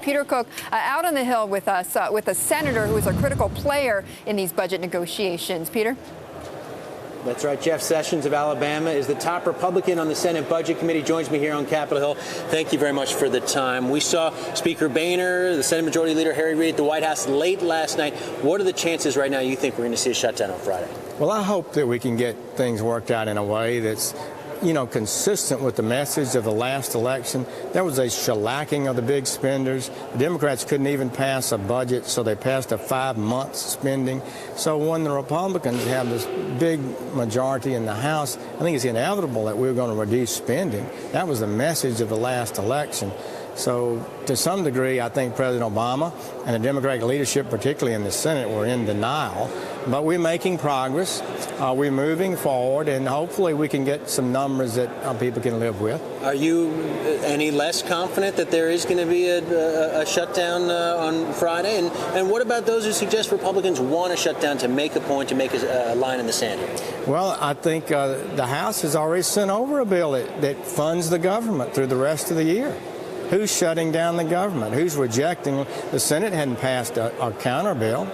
Peter Cook out on the Hill with us, with a senator who is a critical player in these budget negotiations. Peter? That's right. Jeff Sessions of Alabama is the top Republican on the Senate Budget Committee. Joins me here on Capitol Hill. Thank you very much for the time. We saw Speaker Boehner, the Senate Majority Leader Harry Reid at the White House late last night. What are the chances right now you think we're going to see a shutdown on Friday? Well, I hope that we can get things worked out in a way that's consistent with the message of the last election. There was a shellacking of the big spenders. The Democrats couldn't even pass a budget, so they passed a 5-month spending. So when the Republicans have this big majority in the House, I think it's inevitable that we're going to reduce spending. That was the message of the last election. So to some degree, I think President Obama and the Democratic leadership, particularly in the Senate, were in denial. But we're making progress. We're moving forward, and hopefully we can get some numbers that people can live with. Are you any less confident that there is going to be a shutdown on Friday? And what about those who suggest Republicans want a shutdown to make a point, to make a line in the sand here? Well, I think the House has already sent over a bill that funds the government through the rest of the year. Who's shutting down the government? Who's rejecting? The Senate hadn't passed a counter bill.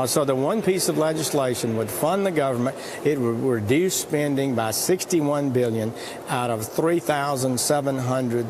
So the one piece of legislation would fund the government. It would reduce spending by $61 billion out of $3,700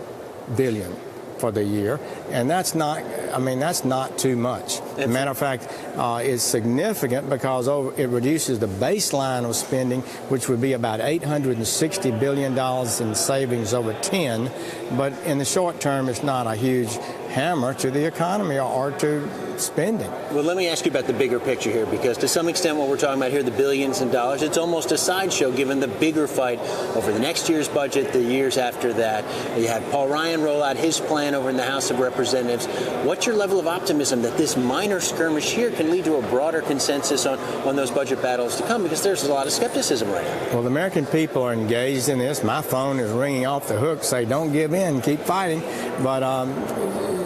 billion for the year, and that's not too much. As a matter of fact, it's significant because it reduces the baseline of spending, which would be about $860 billion in savings over 10. But in the short term, it's not a huge hammer to the economy or to spending. Well, let me ask you about the bigger picture here, because to some extent what we're talking about here, the billions in dollars, it's almost a sideshow given the bigger fight over the next year's budget, the years after that. You had Paul Ryan roll out his plan over in the House of Representatives. What's your level of optimism that this minor skirmish here can lead to a broader consensus on those budget battles to come? Because there's a lot of skepticism right now. Well, the American people are engaged in this. My phone is ringing off the hook, say don't give in, keep fighting. But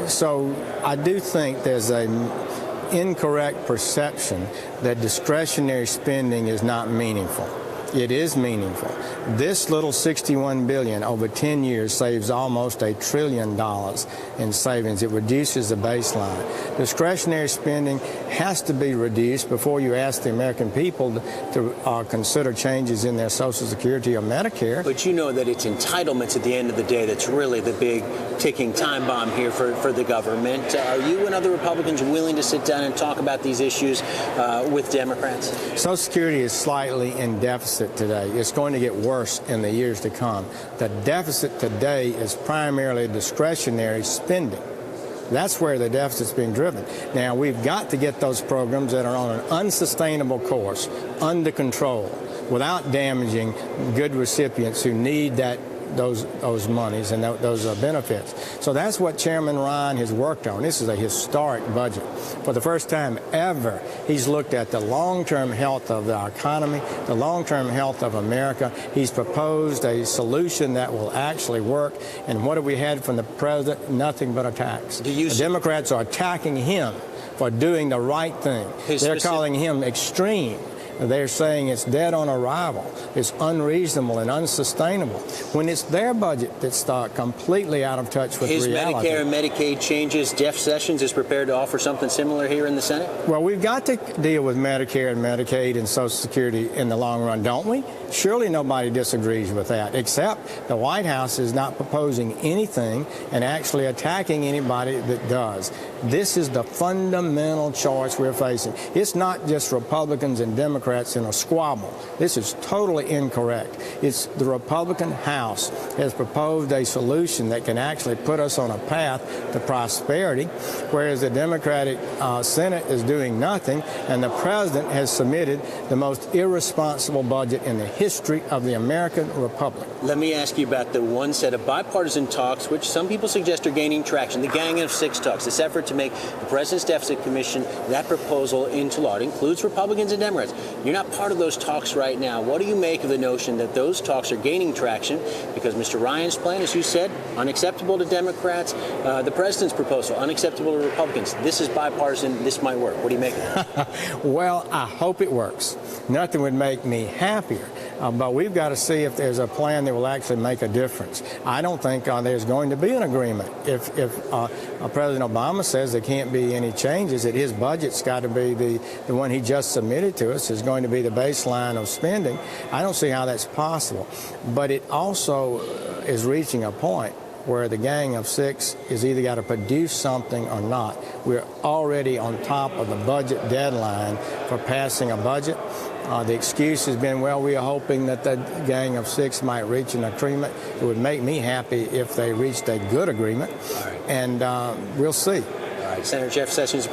so I do think there's an incorrect perception that discretionary spending is not meaningful. It is meaningful. This little $61 billion over 10 years saves almost $1 trillion in savings. It reduces the baseline. Discretionary spending has to be reduced before you ask the American people to consider changes in their Social Security or Medicare. But you know that it's entitlements at the end of the day that's really the big ticking time bomb here for the government. Are you and other Republicans willing to sit down and talk about these issues with Democrats? Social Security is slightly in deficit today. It's going to get worse in the years to come. The deficit today is primarily discretionary spending. That's where the deficit's being driven. Now, we've got to get those programs that are on an unsustainable course under control without damaging good recipients who need those monies and those benefits. So that's what Chairman Ryan has worked on. This is a historic budget. For the first time ever, he's looked at the long-term health of our economy, the long-term health of America. He's proposed a solution that will actually work. And what have we had from the president? Nothing but attacks. The Democrats are attacking him for doing the right thing. They're calling him extreme. They're saying it's dead on arrival. It's unreasonable and unsustainable when it's their budget that's completely out of touch with reality. His Medicare and Medicaid changes, Jeff Sessions is prepared to offer something similar here in the Senate? Well, we've got to deal with Medicare and Medicaid and Social Security in the long run, don't we? Surely nobody disagrees with that, except the White House is not proposing anything and actually attacking anybody that does. This is the fundamental choice we're facing. It's not just Republicans and Democrats in a squabble. This is totally incorrect. It's the Republican House has proposed a solution that can actually put us on a path to prosperity, whereas the Democratic Senate is doing nothing, and the president has submitted the most irresponsible budget in the history of the American Republic. Let me ask you about the one set of bipartisan talks, which some people suggest are gaining traction, the Gang of Six talks, this effort to make the President's Deficit Commission, that proposal into law. It includes Republicans and Democrats. You're not part of those talks right now. What do you make of the notion that those talks are gaining traction because Mr. Ryan's plan, as you said, unacceptable to Democrats, the president's proposal, unacceptable to Republicans. This is bipartisan. This might work. What do you make of that? Well, I hope it works. Nothing would make me happier. But we've got to see if there's a plan that will actually make a difference. I don't think there's going to be an agreement. If President Obama says there can't be any changes, that his budget's got to be the one he just submitted to us is going to be the baseline of spending, I don't see how that's possible. But it also is reaching a point where the Gang of Six is either got to produce something or not. We're already on top of the budget deadline for passing a budget. The excuse has been, well, we are hoping that the Gang of Six might reach an agreement. It would make me happy if they reached a good agreement. All right. And we'll see. All right, Senator Jeff Sessions.